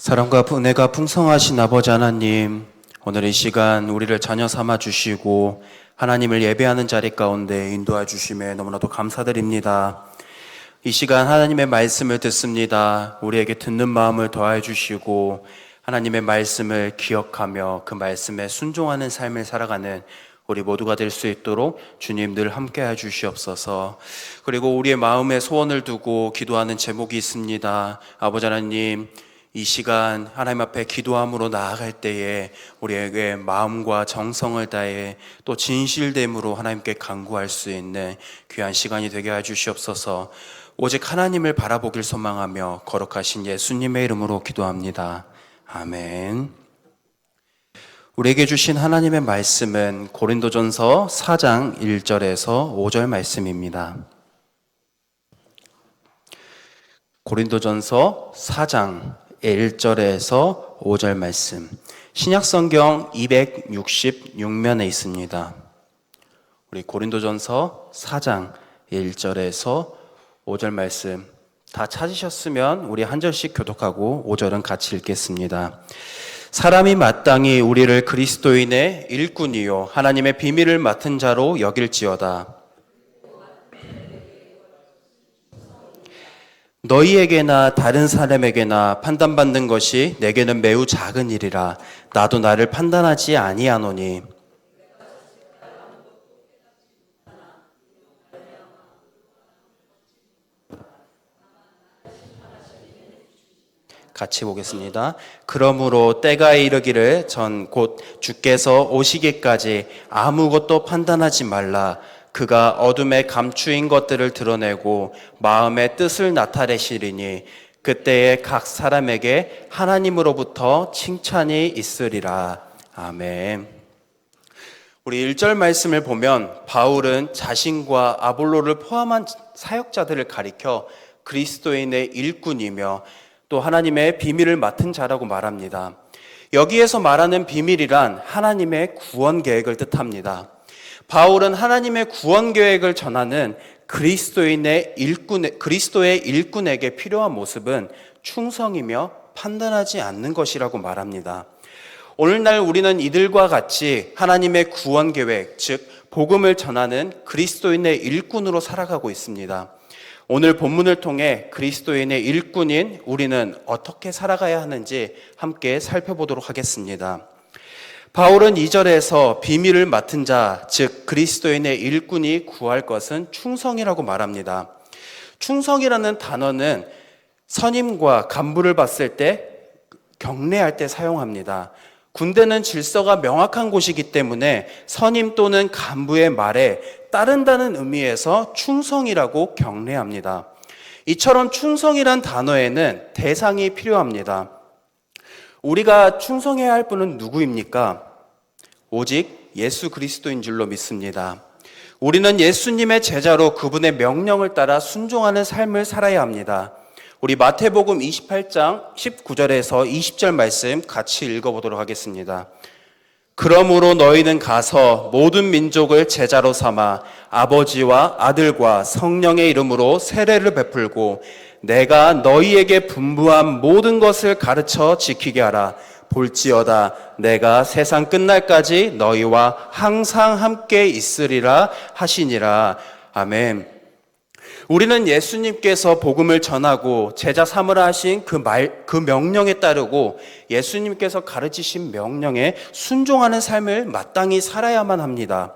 사랑과 은혜가 풍성하신 아버지 하나님, 오늘 이 시간 우리를 자녀 삼아 주시고 하나님을 예배하는 자리 가운데 인도해 주심에 너무나도 감사드립니다. 이 시간 하나님의 말씀을 듣습니다. 우리에게 듣는 마음을 더해 주시고 하나님의 말씀을 기억하며 그 말씀에 순종하는 삶을 살아가는 우리 모두가 될 수 있도록 주님 늘 함께해 주시옵소서. 그리고 우리의 마음에 소원을 두고 기도하는 제목이 있습니다. 아버지 하나님, 이 시간 하나님 앞에 기도함으로 나아갈 때에 우리에게 마음과 정성을 다해 또 진실됨으로 하나님께 간구할 수 있는 귀한 시간이 되게 해 주시옵소서. 오직 하나님을 바라보길 소망하며 거룩하신 예수님의 이름으로 기도합니다. 아멘. 우리에게 주신 하나님의 말씀은 고린도전서 4장 1절에서 5절 말씀입니다. 고린도전서 4장 1절에서 5절 말씀, 신약성경 266면에 있습니다. 우리 고린도전서 4장 1절에서 5절 말씀 다 찾으셨으면 우리 한 절씩 교독하고 5절은 같이 읽겠습니다. 사람이 마땅히 우리를 그리스도인의 일꾼이요 하나님의 비밀을 맡은 자로 여길지어다. 너희에게나 다른 사람에게나 판단받는 것이 내게는 매우 작은 일이라. 나도 나를 판단하지 아니하노니. 같이 보겠습니다. 그러므로 때가 이르기를 전 곧 주께서 오시기까지 아무것도 판단하지 말라. 그가 어둠에 감추인 것들을 드러내고 마음의 뜻을 나타내시리니 그때에 각 사람에게 하나님으로부터 칭찬이 있으리라. 아멘. 우리 1절 말씀을 보면 바울은 자신과 아볼로를 포함한 사역자들을 가리켜 그리스도인의 일꾼이며 또 하나님의 비밀을 맡은 자라고 말합니다. 여기에서 말하는 비밀이란 하나님의 구원 계획을 뜻합니다. 바울은 하나님의 구원 계획을 전하는 그리스도의 일꾼에게 필요한 모습은 충성이며 판단하지 않는 것이라고 말합니다. 오늘날 우리는 이들과 같이 하나님의 구원 계획, 즉 복음을 전하는 그리스도인의 일꾼으로 살아가고 있습니다. 오늘 본문을 통해 그리스도인의 일꾼인 우리는 어떻게 살아가야 하는지 함께 살펴보도록 하겠습니다. 바울은 2절에서 비밀을 맡은 자, 즉 그리스도인의 일꾼이 구할 것은 충성이라고 말합니다. 충성이라는 단어는 선임과 간부를 봤을 때, 경례할 때 사용합니다. 군대는 질서가 명확한 곳이기 때문에 선임 또는 간부의 말에 따른다는 의미에서 충성이라고 경례합니다. 이처럼 충성이란 단어에는 대상이 필요합니다. 우리가 충성해야 할 분은 누구입니까? 오직 예수 그리스도인 줄로 믿습니다. 우리는 예수님의 제자로 그분의 명령을 따라 순종하는 삶을 살아야 합니다. 우리 마태복음 28장 19절에서 20절 말씀 같이 읽어보도록 하겠습니다. 그러므로 너희는 가서 모든 민족을 제자로 삼아 아버지와 아들과 성령의 이름으로 세례를 베풀고 내가 너희에게 분부한 모든 것을 가르쳐 지키게 하라. 볼지어다 내가 세상 끝날까지 너희와 항상 함께 있으리라 하시니라. 아멘. 우리는 예수님께서 복음을 전하고 제자 삼으라 하신 그 명령에 따르고 예수님께서 가르치신 명령에 순종하는 삶을 마땅히 살아야만 합니다.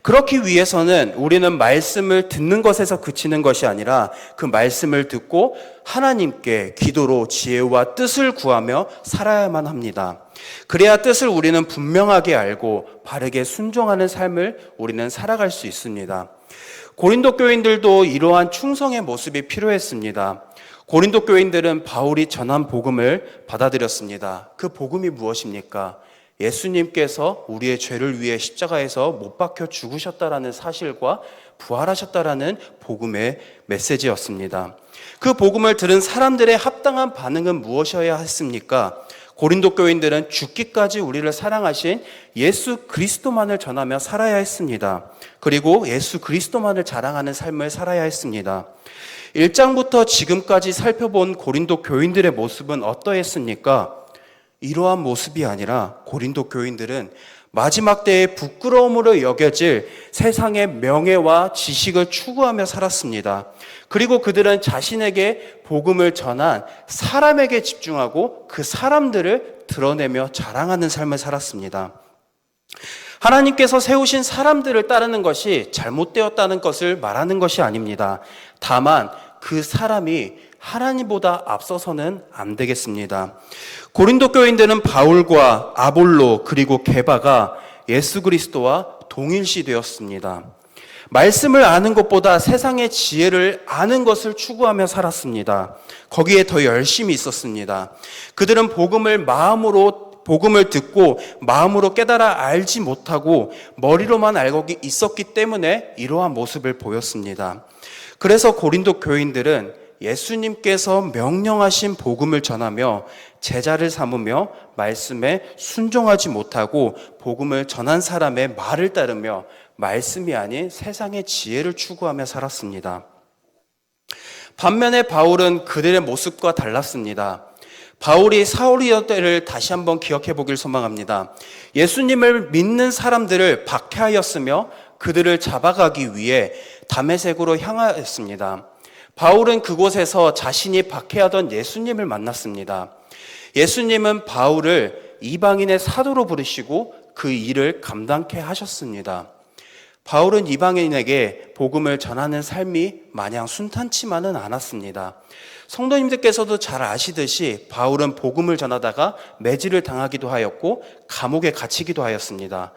그렇기 위해서는 우리는 말씀을 듣는 것에서 그치는 것이 아니라 그 말씀을 듣고 하나님께 기도로 지혜와 뜻을 구하며 살아야만 합니다. 그래야 뜻을 우리는 분명하게 알고 바르게 순종하는 삶을 우리는 살아갈 수 있습니다. 고린도 교인들도 이러한 충성의 모습이 필요했습니다. 고린도 교인들은 바울이 전한 복음을 받아들였습니다. 그 복음이 무엇입니까? 예수님께서 우리의 죄를 위해 십자가에서 못 박혀 죽으셨다라는 사실과 부활하셨다라는 복음의 메시지였습니다. 그 복음을 들은 사람들의 합당한 반응은 무엇이어야 했습니까? 고린도 교인들은 죽기까지 우리를 사랑하신 예수 그리스도만을 전하며 살아야 했습니다. 그리고 예수 그리스도만을 자랑하는 삶을 살아야 했습니다. 1장부터 지금까지 살펴본 고린도 교인들의 모습은 어떠했습니까? 이러한 모습이 아니라 고린도 교인들은 마지막 때에 부끄러움으로 여겨질 세상의 명예와 지식을 추구하며 살았습니다. 그리고 그들은 자신에게 복음을 전한 사람에게 집중하고 그 사람들을 드러내며 자랑하는 삶을 살았습니다. 하나님께서 세우신 사람들을 따르는 것이 잘못되었다는 것을 말하는 것이 아닙니다. 다만 그 사람이 하나님보다 앞서서는 안 되겠습니다. 고린도 교인들은 바울과 아볼로 그리고 게바가 예수 그리스도와 동일시되었습니다. 말씀을 아는 것보다 세상의 지혜를 아는 것을 추구하며 살았습니다. 거기에 더 열심히 있었습니다. 그들은 복음을 듣고 마음으로 깨달아 알지 못하고 머리로만 알고 있었기 때문에 이러한 모습을 보였습니다. 그래서 고린도 교인들은 예수님께서 명령하신 복음을 전하며 제자를 삼으며 말씀에 순종하지 못하고 복음을 전한 사람의 말을 따르며 말씀이 아닌 세상의 지혜를 추구하며 살았습니다. 반면에 바울은 그들의 모습과 달랐습니다. 바울이 사울이었을 때를 다시 한번 기억해 보길 소망합니다. 예수님을 믿는 사람들을 박해하였으며 그들을 잡아가기 위해 다메섹으로 향하였습니다. 바울은 그곳에서 자신이 박해하던 예수님을 만났습니다. 예수님은 바울을 이방인의 사도로 부르시고 그 일을 감당케 하셨습니다. 바울은 이방인에게 복음을 전하는 삶이 마냥 순탄치만은 않았습니다. 성도님들께서도 잘 아시듯이 바울은 복음을 전하다가 매질을 당하기도 하였고 감옥에 갇히기도 하였습니다.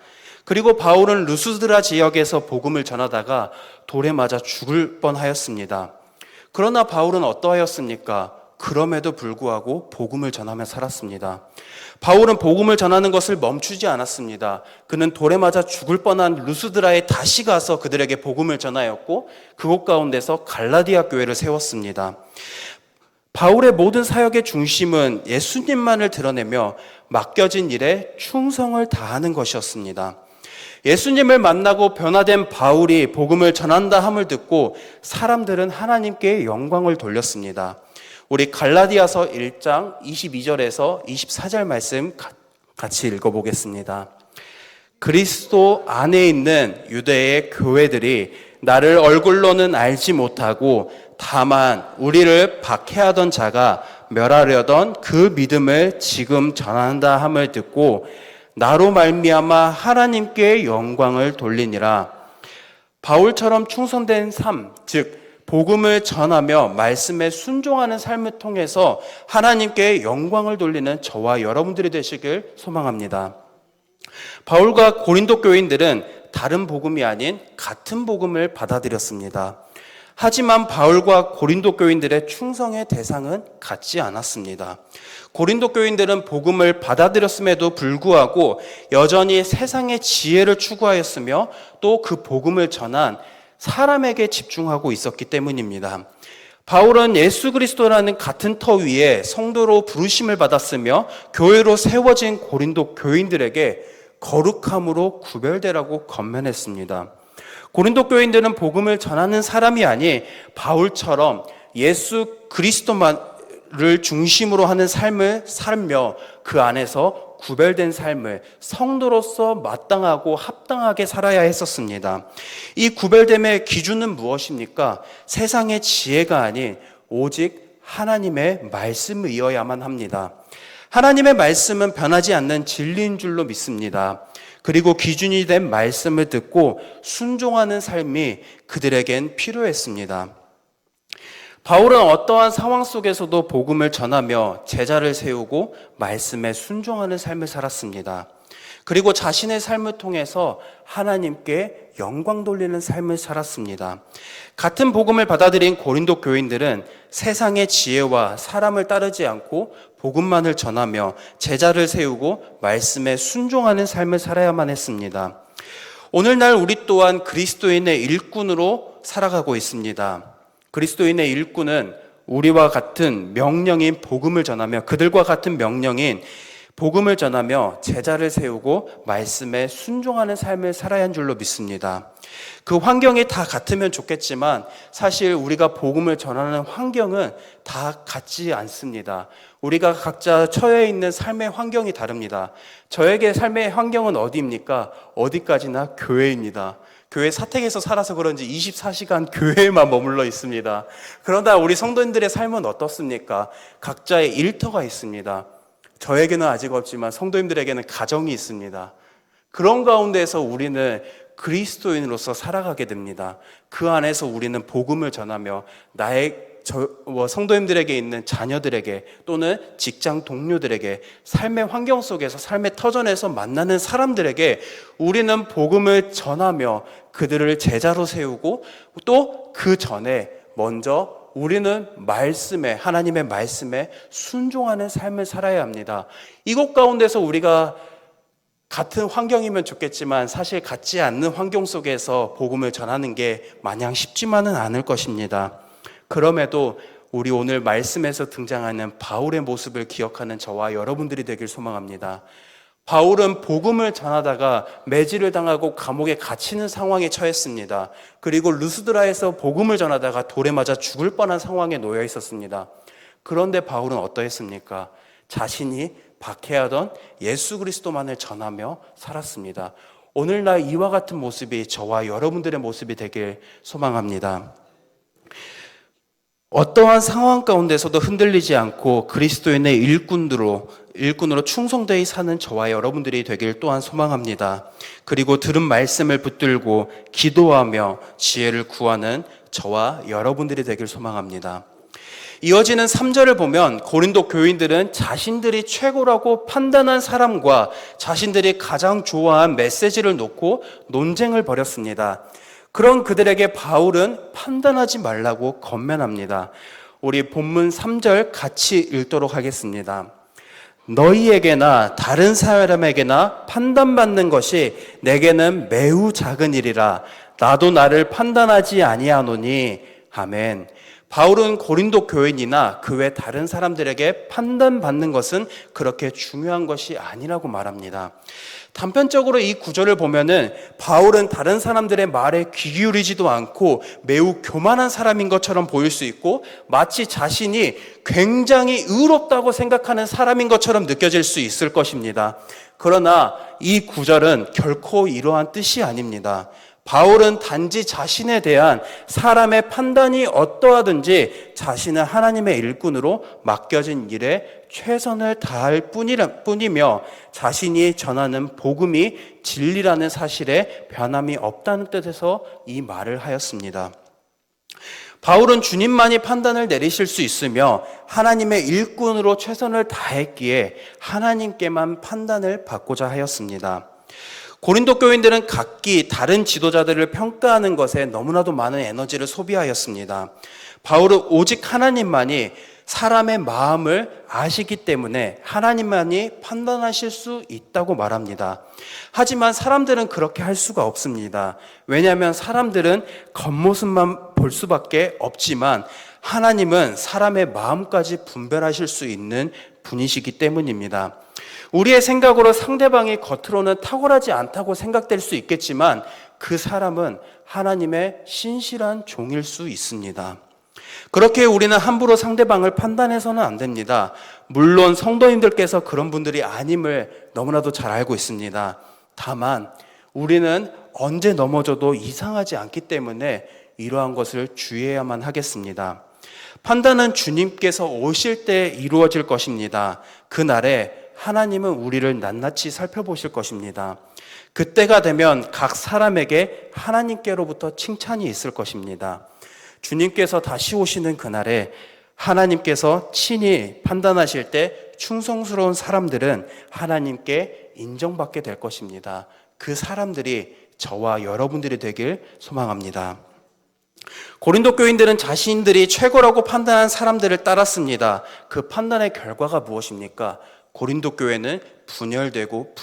그리고 바울은 루스드라 지역에서 복음을 전하다가 돌에 맞아 죽을 뻔하였습니다. 그러나 바울은 어떠하였습니까? 그럼에도 불구하고 복음을 전하며 살았습니다. 바울은 복음을 전하는 것을 멈추지 않았습니다. 그는 돌에 맞아 죽을 뻔한 루스드라에 다시 가서 그들에게 복음을 전하였고 그곳 가운데서 갈라디아 교회를 세웠습니다. 바울의 모든 사역의 중심은 예수님만을 드러내며 맡겨진 일에 충성을 다하는 것이었습니다. 예수님을 만나고 변화된 바울이 복음을 전한다 함을 듣고 사람들은 하나님께 영광을 돌렸습니다. 우리 갈라디아서 1장 22절에서 24절 말씀 같이 읽어보겠습니다. 그리스도 안에 있는 유대의 교회들이 나를 얼굴로는 알지 못하고 다만 우리를 박해하던 자가 멸하려던 그 믿음을 지금 전한다 함을 듣고 나로 말미암아 하나님께 영광을 돌리니라. 바울처럼 충성된 삶, 즉 복음을 전하며 말씀에 순종하는 삶을 통해서 하나님께 영광을 돌리는 저와 여러분들이 되시길 소망합니다. 바울과 고린도 교인들은 다른 복음이 아닌 같은 복음을 받아들였습니다. 하지만 바울과 고린도 교인들의 충성의 대상은 같지 않았습니다. 고린도 교인들은 복음을 받아들였음에도 불구하고 여전히 세상의 지혜를 추구하였으며 또 그 복음을 전한 사람에게 집중하고 있었기 때문입니다. 바울은 예수 그리스도라는 같은 터 위에 성도로 부르심을 받았으며 교회로 세워진 고린도 교인들에게 거룩함으로 구별되라고 권면했습니다. 고린도 교인들은 복음을 전하는 사람이 아닌 바울처럼 예수 그리스도만을 중심으로 하는 삶을 살며 그 안에서 구별된 삶을 성도로서 마땅하고 합당하게 살아야 했었습니다. 이 구별됨의 기준은 무엇입니까? 세상의 지혜가 아닌 오직 하나님의 말씀이어야만 합니다. 하나님의 말씀은 변하지 않는 진리인 줄로 믿습니다. 그리고 기준이 된 말씀을 듣고 순종하는 삶이 그들에겐 필요했습니다. 바울은 어떠한 상황 속에서도 복음을 전하며 제자를 세우고 말씀에 순종하는 삶을 살았습니다. 그리고 자신의 삶을 통해서 하나님께 영광 돌리는 삶을 살았습니다. 같은 복음을 받아들인 고린도 교인들은 세상의 지혜와 사람을 따르지 않고 복음만을 전하며 제자를 세우고 말씀에 순종하는 삶을 살아야만 했습니다. 오늘날 우리 또한 그리스도인의 일꾼으로 살아가고 있습니다. 그리스도인의 일꾼은 우리와 같은 명령인 복음을 전하며 그들과 같은 명령인 복음을 전하며 제자를 세우고 말씀에 순종하는 삶을 살아야 한 줄로 믿습니다. 그 환경이 다 같으면 좋겠지만 사실 우리가 복음을 전하는 환경은 다 같지 않습니다. 우리가 각자 처해 있는 삶의 환경이 다릅니다. 저에게 삶의 환경은 어디입니까? 어디까지나 교회입니다. 교회 사택에서 살아서 그런지 24시간 교회에만 머물러 있습니다. 그러나 우리 성도님들의 삶은 어떻습니까? 각자의 일터가 있습니다. 저에게는 아직 없지만 성도님들에게는 가정이 있습니다. 그런 가운데서 우리는 그리스도인으로서 살아가게 됩니다. 그 안에서 우리는 복음을 전하며 성도님들에게 있는 자녀들에게 또는 직장 동료들에게 삶의 환경 속에서 삶의 터전에서 만나는 사람들에게 우리는 복음을 전하며 그들을 제자로 세우고 또 그 전에 먼저 우리는 하나님의 말씀에 순종하는 삶을 살아야 합니다. 이곳 가운데서 우리가 같은 환경이면 좋겠지만 사실 같지 않는 환경 속에서 복음을 전하는 게 마냥 쉽지만은 않을 것입니다. 그럼에도 우리 오늘 말씀에서 등장하는 바울의 모습을 기억하는 저와 여러분들이 되길 소망합니다. 바울은 복음을 전하다가 매질을 당하고 감옥에 갇히는 상황에 처했습니다. 그리고 루스드라에서 복음을 전하다가 돌에 맞아 죽을 뻔한 상황에 놓여 있었습니다. 그런데 바울은 어떠했습니까? 자신이 박해하던 예수 그리스도만을 전하며 살았습니다. 오늘날 이와 같은 모습이 저와 여러분들의 모습이 되길 소망합니다. 어떠한 상황 가운데서도 흔들리지 않고 그리스도인의 일꾼으로 충성되이 사는 저와 여러분들이 되길 또한 소망합니다. 그리고 들은 말씀을 붙들고 기도하며 지혜를 구하는 저와 여러분들이 되길 소망합니다. 이어지는 3절을 보면 고린도 교인들은 자신들이 최고라고 판단한 사람과 자신들이 가장 좋아한 메시지를 놓고 논쟁을 벌였습니다. 그런 그들에게 바울은 판단하지 말라고 권면합니다. 우리 본문 3절 같이 읽도록 하겠습니다. 너희에게나 다른 사람에게나 판단받는 것이 내게는 매우 작은 일이라 나도 나를 판단하지 아니하노니 아멘. 바울은 고린도 교인이나 그 외 다른 사람들에게 판단받는 것은 그렇게 중요한 것이 아니라고 말합니다. 단편적으로 이 구절을 보면은 바울은 다른 사람들의 말에 귀 기울이지도 않고 매우 교만한 사람인 것처럼 보일 수 있고 마치 자신이 굉장히 의롭다고 생각하는 사람인 것처럼 느껴질 수 있을 것입니다. 그러나 이 구절은 결코 이러한 뜻이 아닙니다. 바울은 단지 자신에 대한 사람의 판단이 어떠하든지 자신은 하나님의 일꾼으로 맡겨진 일에 최선을 다할 뿐이며 자신이 전하는 복음이 진리라는 사실에 변함이 없다는 뜻에서 이 말을 하였습니다. 바울은 주님만이 판단을 내리실 수 있으며 하나님의 일꾼으로 최선을 다했기에 하나님께만 판단을 받고자 하였습니다. 고린도 교인들은 각기 다른 지도자들을 평가하는 것에 너무나도 많은 에너지를 소비하였습니다. 바울은 오직 하나님만이 사람의 마음을 아시기 때문에 하나님만이 판단하실 수 있다고 말합니다. 하지만 사람들은 그렇게 할 수가 없습니다. 왜냐하면 사람들은 겉모습만 볼 수밖에 없지만 하나님은 사람의 마음까지 분별하실 수 있는 분이시기 때문입니다. 우리의 생각으로 상대방이 겉으로는 탁월하지 않다고 생각될 수 있겠지만 그 사람은 하나님의 신실한 종일 수 있습니다. 그렇게 우리는 함부로 상대방을 판단해서는 안 됩니다. 물론 성도님들께서 그런 분들이 아님을 너무나도 잘 알고 있습니다. 다만 우리는 언제 넘어져도 이상하지 않기 때문에 이러한 것을 주의해야만 하겠습니다. 판단은 주님께서 오실 때 이루어질 것입니다. 그날에 하나님은 우리를 낱낱이 살펴보실 것입니다. 그때가 되면 각 사람에게 하나님께로부터 칭찬이 있을 것입니다. 주님께서 다시 오시는 그날에 하나님께서 친히 판단하실 때 충성스러운 사람들은 하나님께 인정받게 될 것입니다. 그 사람들이 저와 여러분들이 되길 소망합니다. 고린도 교인들은 자신들이 최고라고 판단한 사람들을 따랐습니다. 그 판단의 결과가 무엇입니까? 고린도 교회는 분열되고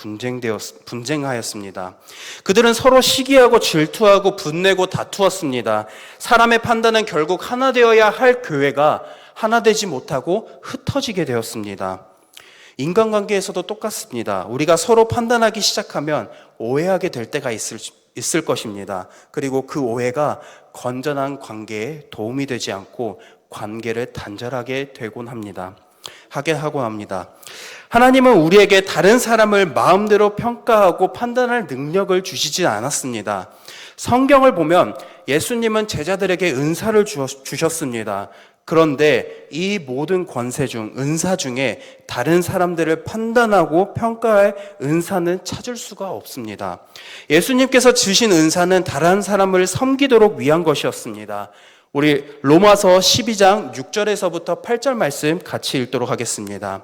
분쟁하였습니다. 그들은 서로 시기하고 질투하고 분내고 다투었습니다. 사람의 판단은 결국 하나 되어야 할 교회가 하나 되지 못하고 흩어지게 되었습니다. 인간관계에서도 똑같습니다. 우리가 서로 판단하기 시작하면 오해하게 될 때가 있을 것입니다. 그리고 그 오해가 건전한 관계에 도움이 되지 않고 관계를 단절하게 되곤 합니다. 하나님은 우리에게 다른 사람을 마음대로 평가하고 판단할 능력을 주시지 않았습니다. 성경을 보면 예수님은 제자들에게 은사를 주셨습니다. 그런데 이 모든 권세 중, 은사 중에 다른 사람들을 판단하고 평가할 은사는 찾을 수가 없습니다. 예수님께서 주신 은사는 다른 사람을 섬기도록 위한 것이었습니다. 우리 로마서 12장 6절에서부터 8절 말씀 같이 읽도록 하겠습니다.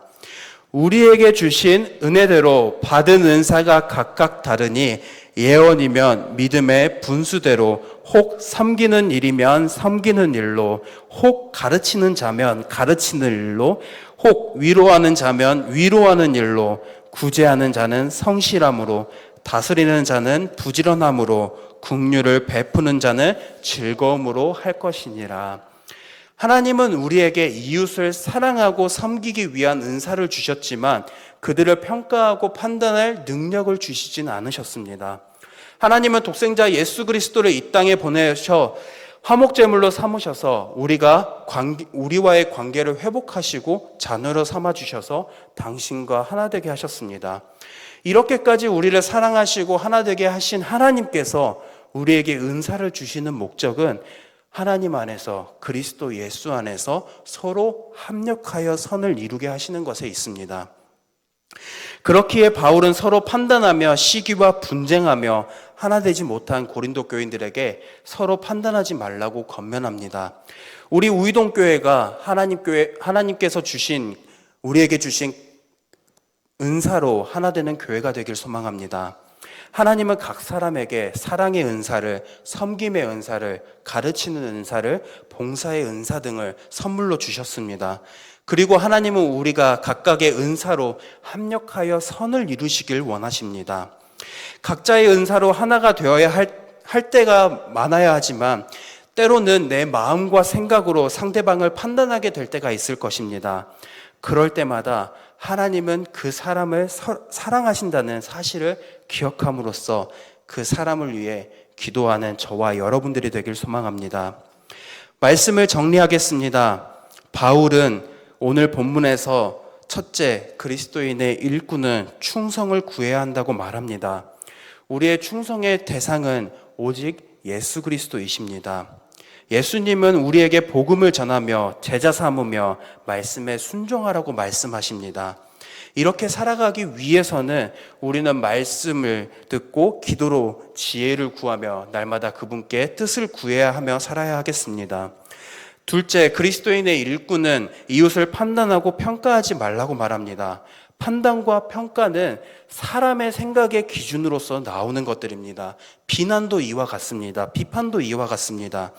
우리에게 주신 은혜대로 받은 은사가 각각 다르니 예언이면 믿음의 분수대로, 혹 섬기는 일이면 섬기는 일로, 혹 가르치는 자면 가르치는 일로, 혹 위로하는 자면 위로하는 일로, 구제하는 자는 성실함으로, 다스리는 자는 부지런함으로, 긍휼을 베푸는 자는 즐거움으로 할 것이니라. 하나님은 우리에게 이웃을 사랑하고 섬기기 위한 은사를 주셨지만 그들을 평가하고 판단할 능력을 주시진 않으셨습니다. 하나님은 독생자 예수 그리스도를 이 땅에 보내셔 화목제물로 삼으셔서 우리와의 관계를 회복하시고 자녀로 삼아주셔서 당신과 하나 되게 하셨습니다. 이렇게까지 우리를 사랑하시고 하나 되게 하신 하나님께서 우리에게 은사를 주시는 목적은 하나님 안에서, 그리스도 예수 안에서 서로 합력하여 선을 이루게 하시는 것에 있습니다. 그렇기에 바울은 서로 판단하며 시기와 분쟁하며 하나 되지 못한 고린도 교인들에게 서로 판단하지 말라고 권면합니다. 우리 우이동교회가 하나님께서 우리에게 주신 은사로 하나 되는 교회가 되길 소망합니다. 하나님은 각 사람에게 사랑의 은사를, 섬김의 은사를, 가르치는 은사를, 봉사의 은사 등을 선물로 주셨습니다. 그리고 하나님은 우리가 각각의 은사로 합력하여 선을 이루시길 원하십니다. 각자의 은사로 하나가 되어야 할 때가 많아야 하지만 때로는 내 마음과 생각으로 상대방을 판단하게 될 때가 있을 것입니다. 그럴 때마다 하나님은 그 사람을 사랑하신다는 사실을 기억함으로써 그 사람을 위해 기도하는 저와 여러분들이 되길 소망합니다. 말씀을 정리하겠습니다. 바울은 오늘 본문에서 첫째, 그리스도인의 일꾼은 충성을 구해야 한다고 말합니다. 우리의 충성의 대상은 오직 예수 그리스도이십니다. 예수님은 우리에게 복음을 전하며 제자 삼으며 말씀에 순종하라고 말씀하십니다. 이렇게 살아가기 위해서는 우리는 말씀을 듣고 기도로 지혜를 구하며 날마다 그분께 뜻을 구해야 하며 살아야 하겠습니다. 둘째, 그리스도인의 일꾼은 이웃을 판단하고 평가하지 말라고 말합니다. 판단과 평가는 사람의 생각의 기준으로서 나오는 것들입니다. 비난도 이와 같습니다. 비판도 이와 같습니다.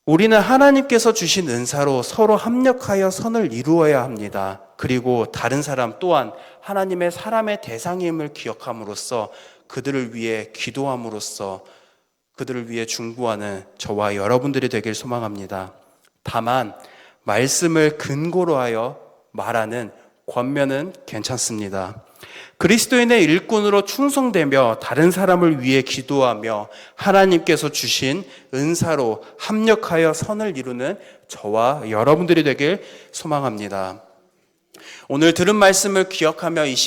우리는 하나님께서 주신 은사로 서로 합력하여 선을 이루어야 합니다. 그리고 다른 사람 또한 하나님의 사람의 대상임을 기억함으로써 그들을 위해 기도함으로써 그들을 위해 중보하는 저와 여러분들이 되길 소망합니다. 다만 말씀을 근거로 하여 말하는 권면은 괜찮습니다. 그리스도인의 일꾼으로 충성되며 다른 사람을 위해 기도하며 하나님께서 주신 은사로 합력하여 선을 이루는 저와 여러분들이 되길 소망합니다. 오늘 들은 말씀을 기억하며 이